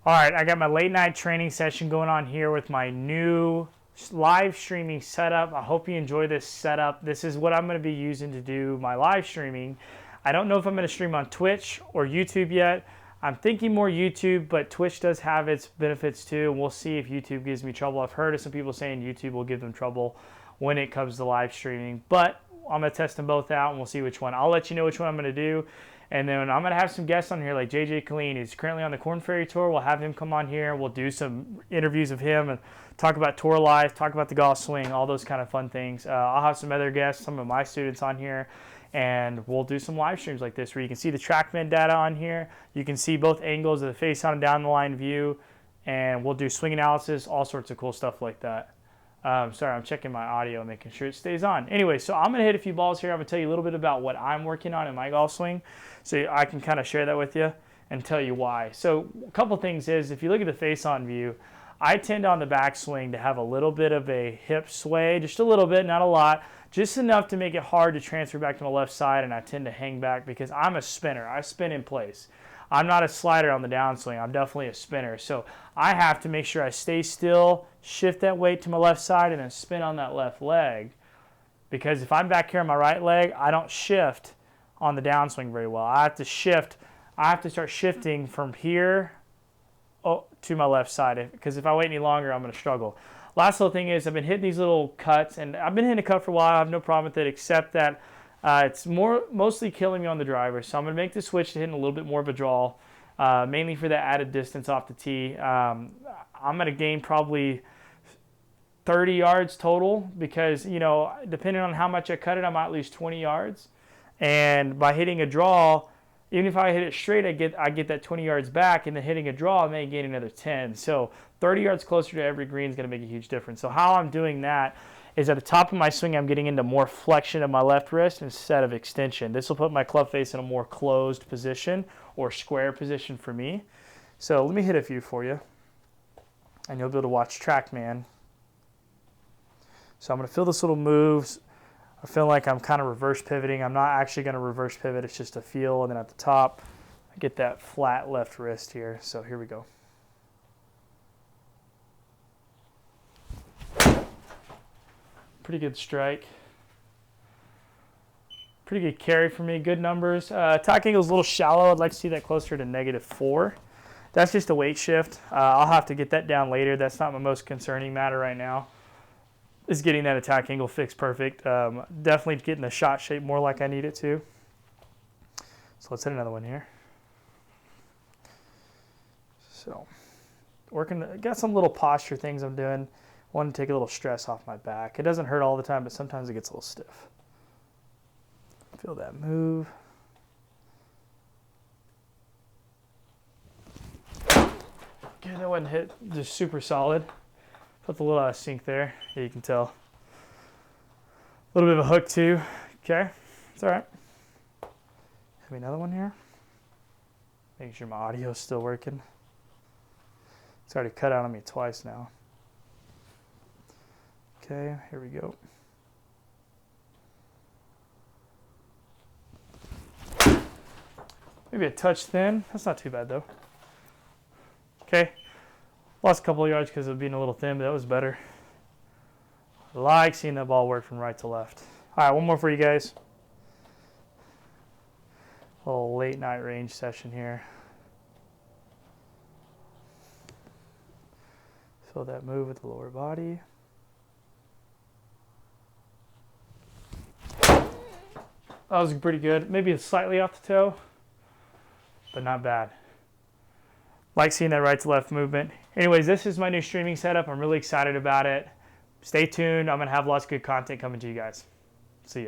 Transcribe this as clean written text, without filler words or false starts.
All right, I got my late night training session going on here with my new live streaming setup. I hope you enjoy this setup. This is what I'm going to be using to do my live streaming. I don't know if I'm going to stream on Twitch or YouTube yet. I'm thinking more YouTube, but Twitch does have its benefits too. We'll see if YouTube gives me trouble. I've heard of some people saying YouTube will give them trouble when it comes to live streaming, but I'm going to test them both out and we'll see which one. I'll let you know which one I'm going to do. And then I'm going to have some guests on here like JJ Colleen. He's currently on the Korn Ferry Tour. We'll have him come on here. We'll do some interviews of him and talk about tour life, talk about the golf swing, all those kind of fun things. I'll have some other guests, some of my students on here, and we'll do some live streams like this where you can see the TrackMan data on here. You can see both angles of the face on and down the line view, and we'll do swing analysis, all sorts of cool stuff like that. Sorry, I'm checking my audio, making sure it stays on. Anyway, so I'm going to hit a few balls here. I'm going to tell you a little bit about what I'm working on in my golf swing so I can kind of share that with you and tell you why. So a couple things is, if you look at the face-on view, I tend on the backswing to have a little bit of a hip sway, just a little bit, not a lot, just enough to make it hard to transfer back to my left side, and I tend to hang back because I'm a spinner. I spin in place. I'm not a slider on the downswing. I'm definitely a spinner. So I have to make sure I stay still, shift that weight to my left side, and then spin on that left leg. Because if I'm back here on my right leg, I don't shift on the downswing very well. I have to shift. I have to start shifting from here to my left side. Because if I wait any longer, I'm going to struggle. Last little thing is I've been hitting these little cuts, and I've been hitting a cut for a while. I have no problem with it, except that it's mostly killing me on the driver. So I'm going to make the switch to hitting a little bit more of a draw, mainly for that added distance off the tee. I'm going to gain probably 30 yards total because, you know, depending on how much I cut it, I might lose 20 yards. And by hitting a draw, even if I hit it straight, I get that 20 yards back, and then hitting a draw, I may gain another 10. So 30 yards closer to every green is going to make a huge difference. So how I'm doing that is at the top of my swing, I'm getting into more flexion of my left wrist instead of extension. This will put my club face in a more closed position or square position for me. So let me hit a few for you, and you'll be able to watch TrackMan. So I'm going to feel this little moves. I feel like I'm kind of reverse pivoting. I'm not actually going to reverse pivot. It's just a feel. And then at the top, I get that flat left wrist here. So here we go. Pretty good strike. Pretty good carry for me. Good numbers. Attack angle is a little shallow. I'd like to see that closer to -4. That's just a weight shift. I'll have to get that down later. That's not my most concerning matter right now, is getting that attack angle fixed perfect. Definitely getting the shot shape more like I need it to. So let's hit another one here. So got some little posture things I'm doing. Want to take a little stress off my back. It doesn't hurt all the time, but sometimes it gets a little stiff. Feel that move. Okay, that wasn't hit just super solid. Put the little out of sync there. Yeah, you can tell. A little bit of a hook too. Okay, it's all right. Have me another one here. Making sure my audio is still working. It's already cut out on me twice now. Okay, here we go. Maybe a touch thin. That's not too bad though. Okay. Lost a couple of yards because of being a little thin, but that was better. I like seeing that ball work from right to left. All right, one more for you guys. A little late night range session here. Feel that move with the lower body. That was pretty good. Maybe slightly off the toe, but not bad. Like seeing that right to left movement. Anyways, this is my new streaming setup. I'm really excited about it. Stay tuned. I'm going to have lots of good content coming to you guys. See ya.